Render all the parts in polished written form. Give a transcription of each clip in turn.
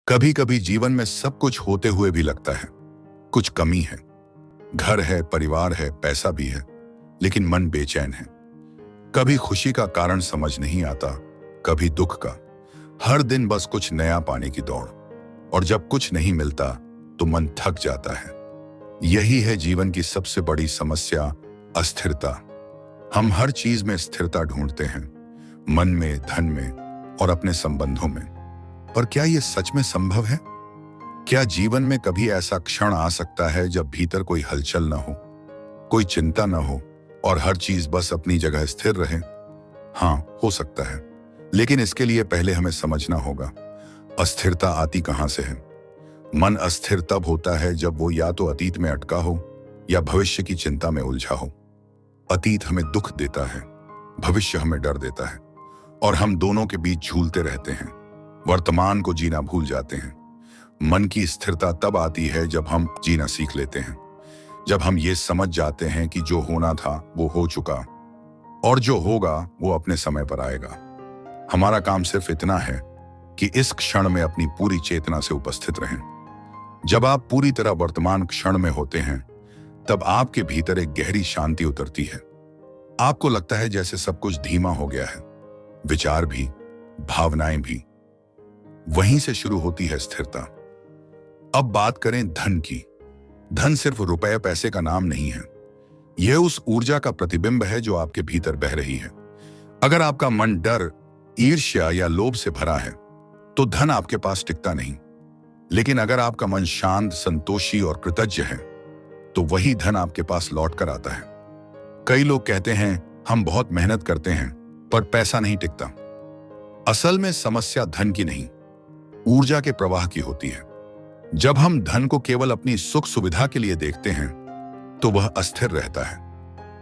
कभी कभी जीवन में सब कुछ होते हुए भी लगता है कुछ कमी है। घर है, परिवार है, पैसा भी है, लेकिन मन बेचैन है। कभी खुशी का कारण समझ नहीं आता, कभी दुख का। हर दिन बस कुछ नया पाने की दौड़, और जब कुछ नहीं मिलता तो मन थक जाता है। यही है जीवन की सबसे बड़ी समस्या, अस्थिरता। हम हर चीज में स्थिरता ढूंढते हैं, मन में, धन में और अपने संबंधों में। पर क्या यह सच में संभव है? क्या जीवन में कभी ऐसा क्षण आ सकता है जब भीतर कोई हलचल न हो, कोई चिंता न हो और हर चीज बस अपनी जगह स्थिर रहे? हाँ, हो सकता है, लेकिन इसके लिए पहले हमें समझना होगा अस्थिरता आती कहां से है। मन अस्थिर तब होता है जब वो या तो अतीत में अटका हो या भविष्य की चिंता में उलझा हो। अतीत हमें दुख देता है, भविष्य हमें डर देता है, और हम दोनों के बीच झूलते रहते हैं, वर्तमान को जीना भूल जाते हैं। मन की स्थिरता तब आती है जब हम जीना सीख लेते हैं, जब हम ये समझ जाते हैं कि जो होना था वो हो चुका, और जो होगा वो अपने समय पर आएगा। हमारा काम सिर्फ इतना है कि इस क्षण में अपनी पूरी चेतना से उपस्थित रहें। जब आप पूरी तरह वर्तमान क्षण में होते हैं, तब आपके भीतर एक गहरी शांति उतरती है। आपको लगता है जैसे सब कुछ धीमा हो गया है, विचार भी, भावनाएं भी। वहीं से शुरू होती है स्थिरता। अब बात करें धन की। धन सिर्फ रुपए पैसे का नाम नहीं है, यह उस ऊर्जा का प्रतिबिंब है जो आपके भीतर बह रही है। अगर आपका मन डर, ईर्ष्या या लोभ से भरा है तो धन आपके पास टिकता नहीं। लेकिन अगर आपका मन शांत, संतोषी और कृतज्ञ है तो वही धन आपके पास लौट कर आता है। कई लोग कहते हैं हम बहुत मेहनत करते हैं पर पैसा नहीं टिकता। असल में समस्या धन की नहीं, ऊर्जा के प्रवाह की होती है। जब हम धन को केवल अपनी सुख सुविधा के लिए देखते हैं तो वह अस्थिर रहता है,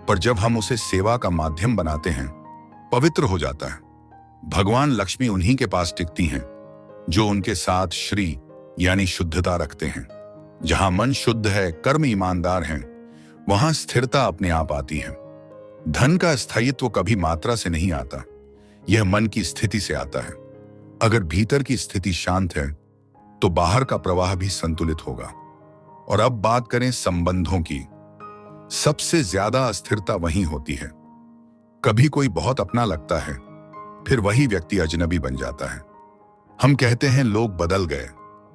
पर जब हम उसे सेवा का माध्यम बनाते हैं, पवित्र हो जाता है। भगवान लक्ष्मी उन्हीं के पास टिकती हैं जो उनके साथ श्री यानी शुद्धता रखते हैं। जहां मन शुद्ध है, कर्म ईमानदार हैं, वहां स्थिरता अपने आप आती है। धन का स्थायित्व कभी मात्रा से नहीं आता, यह मन की स्थिति से आता है। अगर भीतर की स्थिति शांत है तो बाहर का प्रवाह भी संतुलित होगा। और अब बात करें संबंधों की। सबसे ज्यादा अस्थिरता वहीं होती है। कभी कोई बहुत अपना लगता है, फिर वही व्यक्ति अजनबी बन जाता है। हम कहते हैं लोग बदल गए,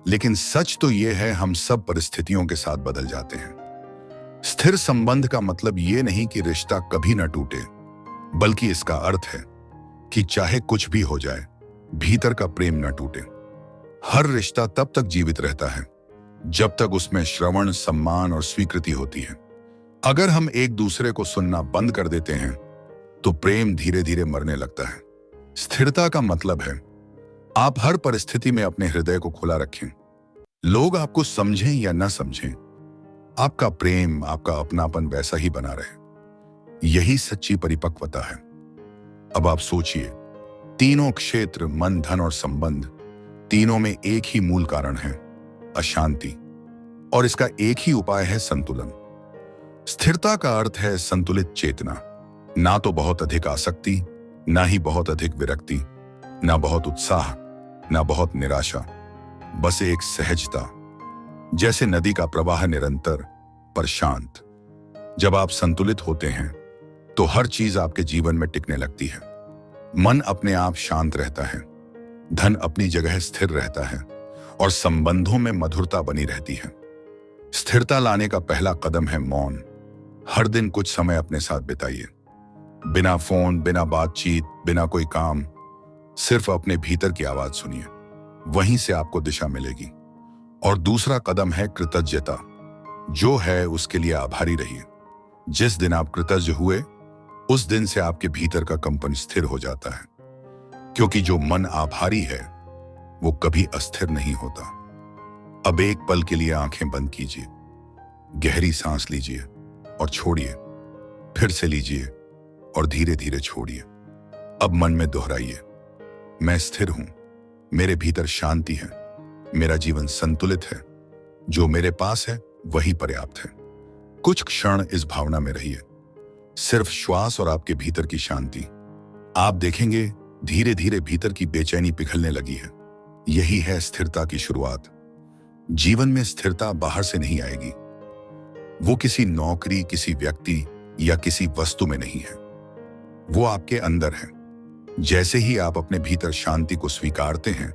लेकिन सच तो यह है हम सब परिस्थितियों के साथ बदल जाते हैं। स्थिर संबंध का मतलब यह नहीं कि रिश्ता कभी न टूटे, बल्कि इसका अर्थ है कि चाहे कुछ भी हो जाए, भीतर का प्रेम न टूटे। हर रिश्ता तब तक जीवित रहता है जब तक उसमें श्रवण, सम्मान और स्वीकृति होती है। अगर हम एक दूसरे को सुनना बंद कर देते हैं तो प्रेम धीरे धीरे मरने लगता है। स्थिरता का मतलब है आप हर परिस्थिति में अपने हृदय को खुला रखें। लोग आपको समझें या न समझें, आपका प्रेम, आपका अपनापन वैसा ही बना रहे। यही सच्ची परिपक्वता है। अब आप सोचिए, तीनों क्षेत्र, मन, धन और संबंध, तीनों में एक ही मूल कारण है, अशांति। और इसका एक ही उपाय है संतुलन। स्थिरता का अर्थ है संतुलित चेतना। ना तो बहुत अधिक आसक्ति, ना ही बहुत अधिक विरक्ति, ना बहुत उत्साह, ना बहुत निराशा। बस एक सहजता, जैसे नदी का प्रवाह, निरंतर पर शांत। जब आप संतुलित होते हैं तो हर चीज आपके जीवन में टिकने लगती है। मन अपने आप शांत रहता है, धन अपनी जगह स्थिर रहता है, और संबंधों में मधुरता बनी रहती है। स्थिरता लाने का पहला कदम है मौन। हर दिन कुछ समय अपने साथ बिताइए, बिना फोन, बिना बातचीत, बिना कोई काम। सिर्फ अपने भीतर की आवाज सुनिए, वहीं से आपको दिशा मिलेगी। और दूसरा कदम है कृतज्ञता। जो है उसके लिए आभारी रहिए। जिस दिन आप कृतज्ञ हुए, उस दिन से आपके भीतर का कंपन स्थिर हो जाता है। क्योंकि जो मन आभारी है वो कभी अस्थिर नहीं होता। अब एक पल के लिए आंखें बंद कीजिए, गहरी सांस लीजिए और छोड़िए, फिर से लीजिए और धीरे धीरे छोड़िए। अब मन में दोहराइए, मैं स्थिर हूं, मेरे भीतर शांति है, मेरा जीवन संतुलित है, जो मेरे पास है वही पर्याप्त है। कुछ क्षण इस भावना में रहिए, सिर्फ श्वास और आपके भीतर की शांति। आप देखेंगे धीरे धीरे भीतर की बेचैनी पिघलने लगी है। यही है स्थिरता की शुरुआत। जीवन में स्थिरता बाहर से नहीं आएगी। वो किसी नौकरी, किसी व्यक्ति या किसी वस्तु में नहीं है। वो आपके अंदर है। जैसे ही आप अपने भीतर शांति को स्वीकारते हैं,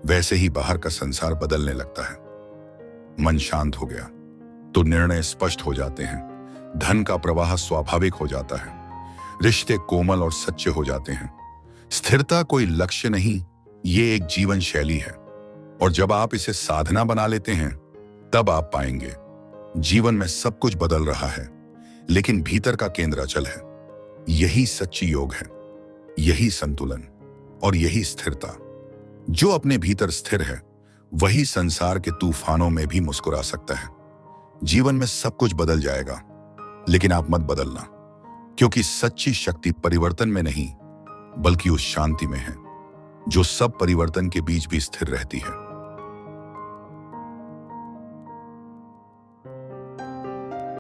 वैसे ही बाहर का संसार बदलने लगता है। मन शांत हो गया तो निर्णय स्पष्ट हो जाते हैं, धन का प्रवाह स्वाभाविक हो जाता है, रिश्ते कोमल और सच्चे हो जाते हैं। स्थिरता कोई लक्ष्य नहीं, ये एक जीवन शैली है। और जब आप इसे साधना बना लेते हैं, तब आप पाएंगे जीवन में सब कुछ बदल रहा है, लेकिन भीतर का केंद्र अचल है। यही सच्ची योग है, यही संतुलन और यही स्थिरता। जो अपने भीतर स्थिर है, वही संसार के तूफानों में भी मुस्कुरा सकता है। जीवन में सब कुछ बदल जाएगा, लेकिन आप मत बदलना, क्योंकि सच्ची शक्ति परिवर्तन में नहीं, बल्कि उस शांति में है जो सब परिवर्तन के बीच भी स्थिर रहती है।